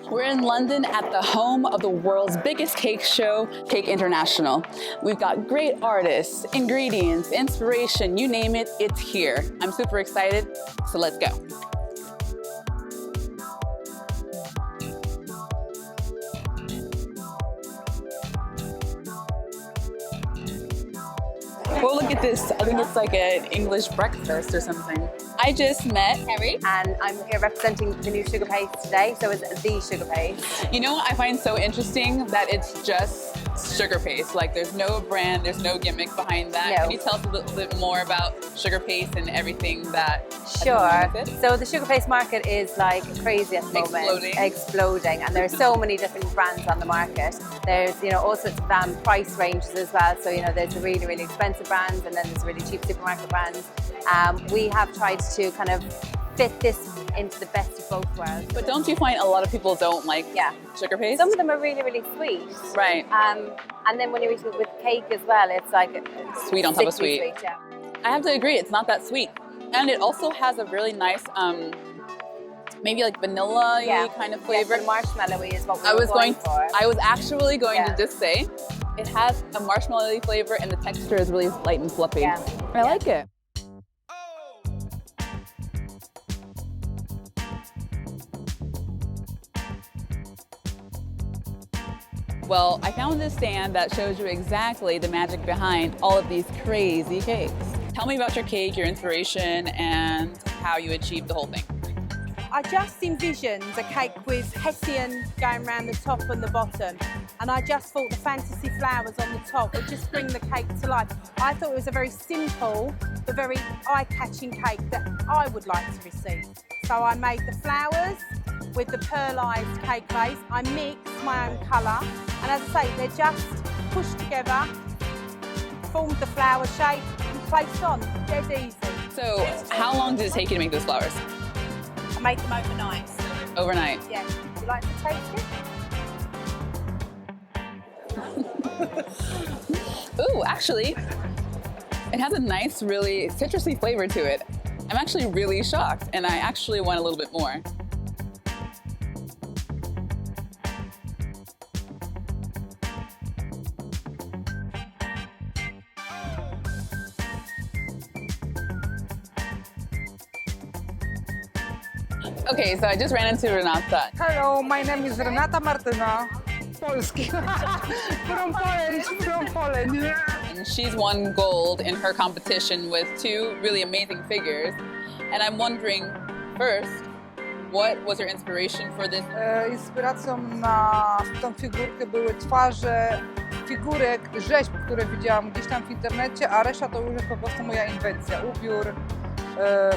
We're in London at the home of the world's biggest cake show, Cake International. We've got great artists, ingredients, inspiration, you name it, it's here. I'm super excited, so let's go. Oh, look at this. I think it's like an English breakfast or something. I just met Harry. And I'm here representing the new sugar paste today, so it's the sugar paste. You know what I find so interesting? That it's just sugar paste. Like there's no brand, there's no gimmick behind that. No. Can you tell us a little bit more about sugar paste and everything that Sure. So the sugar paste market is like crazy at the moment. Exploding. And there's so many different brands on the market. There's, you know, all sorts of price ranges as well. So, you know, there's the really, really expensive brands and then there's really cheap supermarket brands. We have tried to kind of fit this into the best of both worlds. But don't you find a lot of people don't like sugar paste? Some of them are really, really sweet. Right. And then when you're eating it with cake as well, it's like sweet on top of sweet. Yeah. I have to agree, it's not that sweet. And it also has a really nice, maybe like vanilla-y kind of flavor. Yes, marshmallowy is what we were going for. I was actually going to just say, it has a marshmallowy flavor and the texture is really light and fluffy. Yeah. I like it. Well, I found this stand that shows you exactly the magic behind all of these crazy cakes. Tell me about your cake, your inspiration, and how you achieved the whole thing. I just envisioned a cake with Hessian going around the top and the bottom, and I just thought the fantasy flowers on the top would just bring the cake to life. I thought it was a very simple but very eye-catching cake that I would like to receive. So I made the flowers with the pearlised cake base. I mixed my own colour, and as I say, they're just pushed together, formed the flower shape and placed on, dead easy. So how long did it take you to make those flowers? I made them overnight. Overnight? Yeah. Would you like to taste it? Ooh, actually, it has a nice, really citrusy flavor to it. I'm actually really shocked, and I actually want a little bit more. Okay, so I just ran into Renata. Hello, my name is Renata Martyna, Polski. From Poland. And she's won gold in her competition with two really amazing figures. And I'm wondering, first, what was your inspiration for this? Inspiracją na tą figurkę były twarze figurek, rzeźb, które widziałam gdzieś tam w internecie, a reszta to już jest po prostu moja inwencja. Ubiór,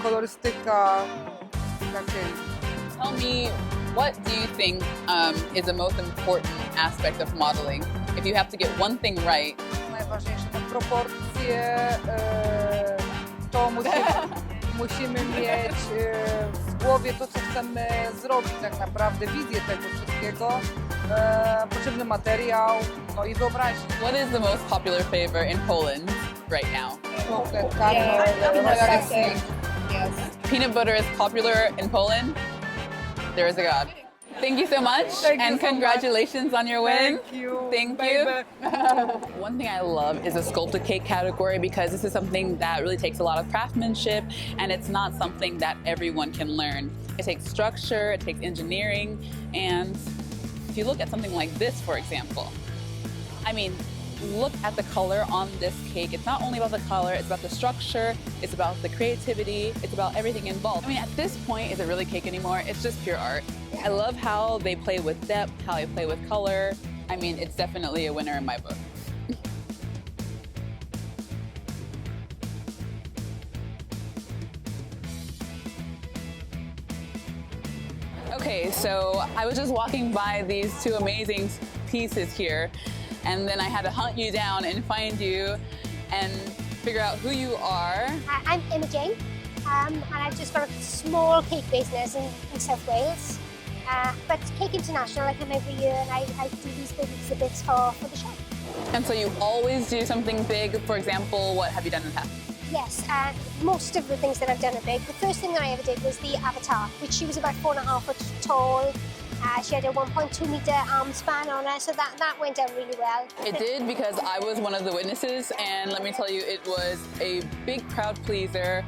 kolorystyka. Tell me, what do you think is the most important aspect of modeling? If you have to get one thing right. Najważniejsze to proporcje, to musimy mieć w głowie to, co chcemy zrobić tak naprawdę, wizję tego wszystkiego, potrzebny materiał, no i wyobraźnię. What is the most popular flavor in Poland right now? Yes. Peanut butter is popular in Poland? There is a God. Thank you so much, and congratulations on your win. Thank you. Thank you. One thing I love is the sculpted cake category because this is something that really takes a lot of craftsmanship, and it's not something that everyone can learn. It takes structure, it takes engineering, and if you look at something like this, for example, I mean, look at the color on this cake. It's not only about the color, it's about the structure, it's about the creativity, it's about everything involved. I mean, at this point, is it really cake anymore? It's just pure art. I love how they play with depth, how they play with color. I mean, it's definitely a winner in my book. Okay, so I was just walking by these two amazing pieces here, and then I had to hunt you down and find you and figure out who you are. I'm Imogen, and I've just got a small cake business in South Wales. But Cake International, I come every year and I do these big exhibits for the show. And so you always do something big. For example, what have you done in the past? Yes, most of the things that I've done are big. The first thing that I ever did was the avatar, which she was about 4.5 foot tall. She had a 1.2 metre arm span on her, so that went down really well. It did, because I was one of the witnesses, and let me tell you, it was a big crowd pleaser.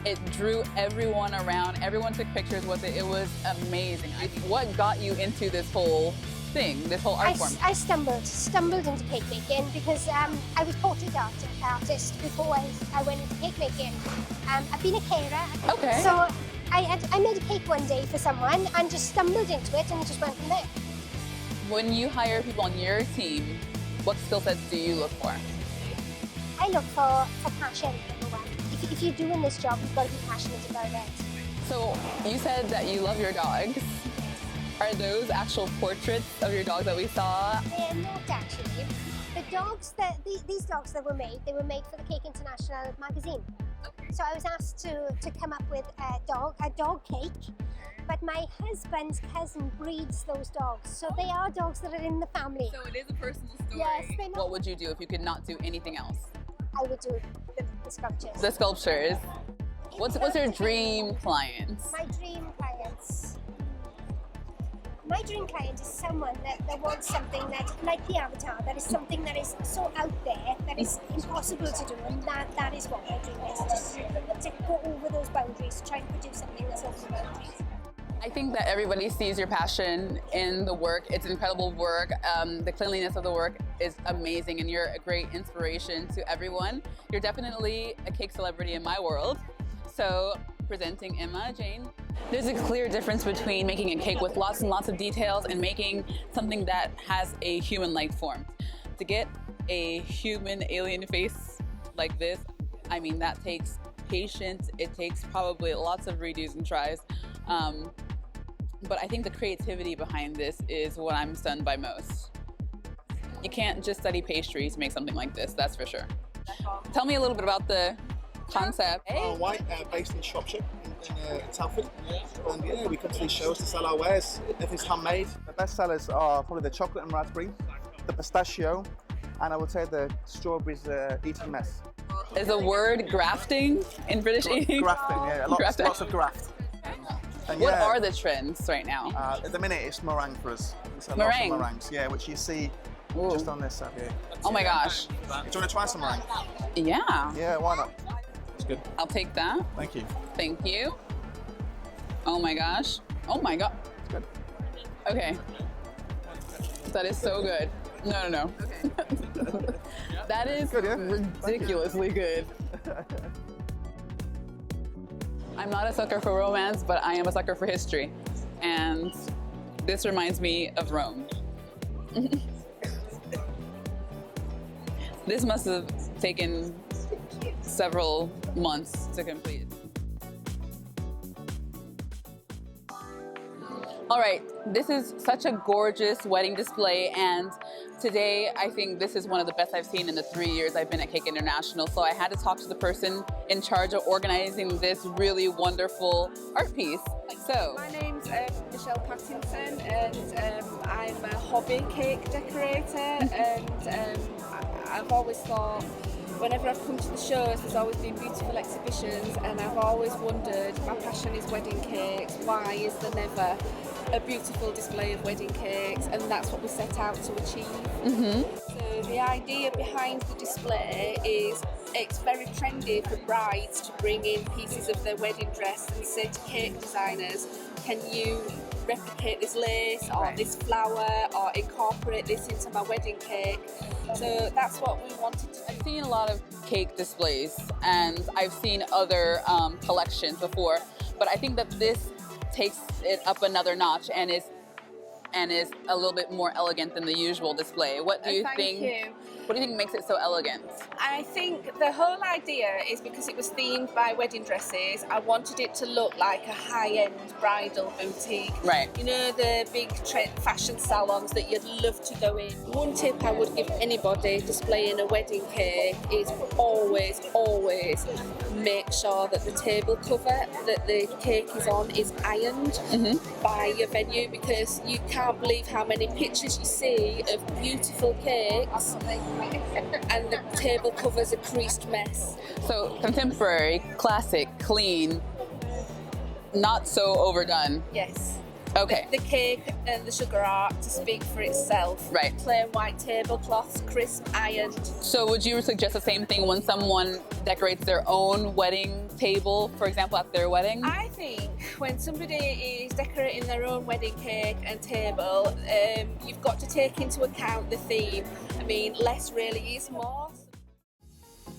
It drew everyone around. Everyone took pictures with it. It was amazing. What got you into this whole thing, this whole art form? I stumbled into cake making because I was portrait artist before I went into cake making. I've been a carer. Okay. So I made a cake one day for someone and just stumbled into it, and it just went from there. When you hire people on your team, what skill sets do you look for? I look for passion, number one. If you're doing this job, you've got to be passionate about it. So you said that you love your dogs. Are those actual portraits of your dogs that we saw? They are not actually. The dogs these dogs that were made, they were made for the Cake International magazine. So I was asked to come up with a dog cake, but my husband's cousin breeds those dogs, so they are dogs that are in the family. So it is a personal story. Yes, they're not. What would you do if you could not do anything else? I would do the sculptures. The sculptures. What's your dream client? My dream clients. My dream client is someone that wants something that, like the avatar, that is something that is so out there that is impossible to do, and that is what my dream is, just to go over those boundaries, to try and produce something that's over the boundaries. I think that everybody sees your passion in the work. It's incredible work. The cleanliness of the work is amazing, and you're a great inspiration to everyone. You're definitely a cake celebrity in my world. So, presenting Emma Jane. There's a clear difference between making a cake with lots and lots of details and making something that has a human-like form. To get a human alien face like this, I mean, that takes patience. It takes probably lots of redos and tries. But I think the creativity behind this is what I'm stunned by most. You can't just study pastry to make something like this, that's for sure. Tell me a little bit about the concept. White, based in Shropshire, in Telford. And yeah, we come to these shows to sell our wares. Everything's handmade. The best sellers are probably the chocolate and raspberry, the pistachio, and I would say the strawberries eating mess. Is the word grafting in British eating? Grafting, yeah, lots of graft. And What are the trends right now? At the minute, it's meringue for us. It's a Meringue? lot of meringues, yeah, which you see just on this side here. Oh my gosh. Do you want to try some meringue? Yeah. Yeah, why not? It's good. I'll take that. Thank you. Thank you. Oh my gosh. Oh my god. It's good. Okay. That is so good. No. Okay. That is Good, yeah? ridiculously good. I'm not a sucker for romance, but I am a sucker for history. And this reminds me of Rome. This must have taken several months to complete. All right, this is such a gorgeous wedding display, and today I think this is one of the best I've seen in the 3 years I've been at Cake International. So I had to talk to the person in charge of organizing this really wonderful art piece. So, my name's Michelle Pattinson, and I'm a hobby cake decorator, and I've always thought, whenever I've come to the shows, there's always been beautiful exhibitions, and I've always wondered, my passion is wedding cakes, why is there never a beautiful display of wedding cakes? And that's what we set out to achieve. So the idea behind the display is it's very trendy for brides to bring in pieces of their wedding dress and say to cake designers, can you replicate this lace or this flower or incorporate this into my wedding cake? So that's what we wanted to do. I've seen a lot of cake displays, and I've seen other collections before, but I think that this takes it up another notch and is a little bit more elegant than the usual display. What do you think? Thank you. What do you think makes it so elegant? I think the whole idea is because it was themed by wedding dresses, I wanted it to look like a high-end bridal boutique. Right. You know, the big fashion salons that you'd love to go in. One tip I would give anybody displaying a wedding cake is always make sure that the table cover that the cake is on is ironed by your venue, because you can't believe how many pictures you see of beautiful cakes and the table cover's a creased mess. So contemporary, classic, clean, not so overdone. Yes. Okay. The cake and the sugar art to speak for itself. Right. Plain white tablecloths, crisp, ironed. So would you suggest the same thing when someone decorates their own wedding table, for example, at their wedding? I think when somebody is decorating their own wedding cake and table, you've got to take into account the theme. I mean, less really is more.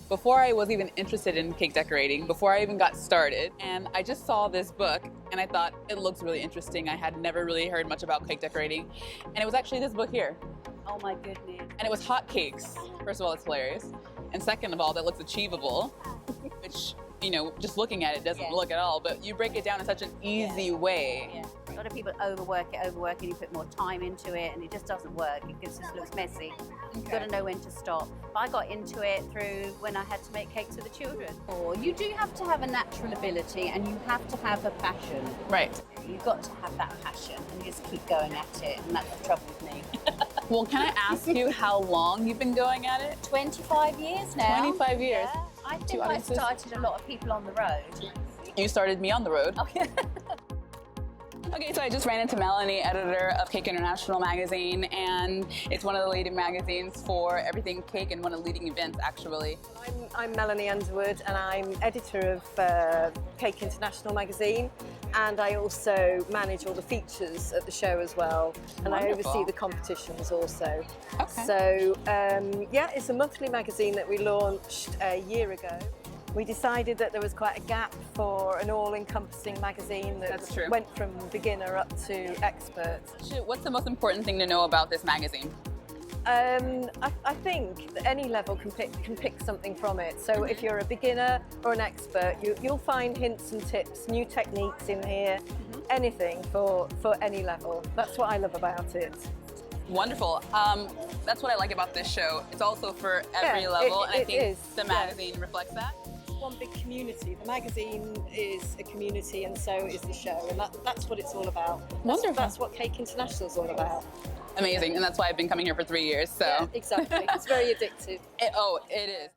Before I was even interested in cake decorating, before I even got started, and I just saw this book and I thought it looks really interesting. I had never really heard much about cake decorating, and it was actually this book here. Oh my goodness. And it was hot cakes. First of all, it's hilarious. And second of all, that looks achievable, which, you know, just looking at it doesn't look at all, but you break it down in such an easy way. Yeah. A lot of people overwork it, you put more time into it, and it just doesn't work. It just looks messy. You've got to know when to stop. But I got into it through when I had to make cakes for the children. Or you do have to have a natural ability, and you have to have a passion. Right. You've got to have that passion, and you just keep going at it, and that's the trouble with me. Well, can I ask you how long you've been going at it? 25 years now. 25 years. Yeah. I think I audiences? started a lot of people on the road. You started me on the road. Oh, yeah. Okay, so I just ran into Melanie, editor of Cake International magazine, and it's one of the leading magazines for everything cake and one of the leading events, actually. I'm Melanie Underwood, and I'm editor of Cake International magazine, and I also manage all the features at the show as well, and I oversee the competitions also. Okay. So yeah, it's a monthly magazine that we launched a year ago. We decided that there was quite a gap for an all-encompassing magazine that went from beginner up to expert. What's the most important thing to know about this magazine? I think that any level can pick something from it. So if you're a beginner or an expert, you'll find hints and tips, new techniques in here, anything for any level. That's what I love about it. Wonderful. That's what I like about this show. It's also for every level, and I think the magazine reflects that. One big community. The magazine is a community, and so is the show, and that's what it's all about. Wonderful. That's what Cake International is all about. Amazing, and that's why I've been coming here for 3 years. So yeah, exactly. It's very addictive. It is.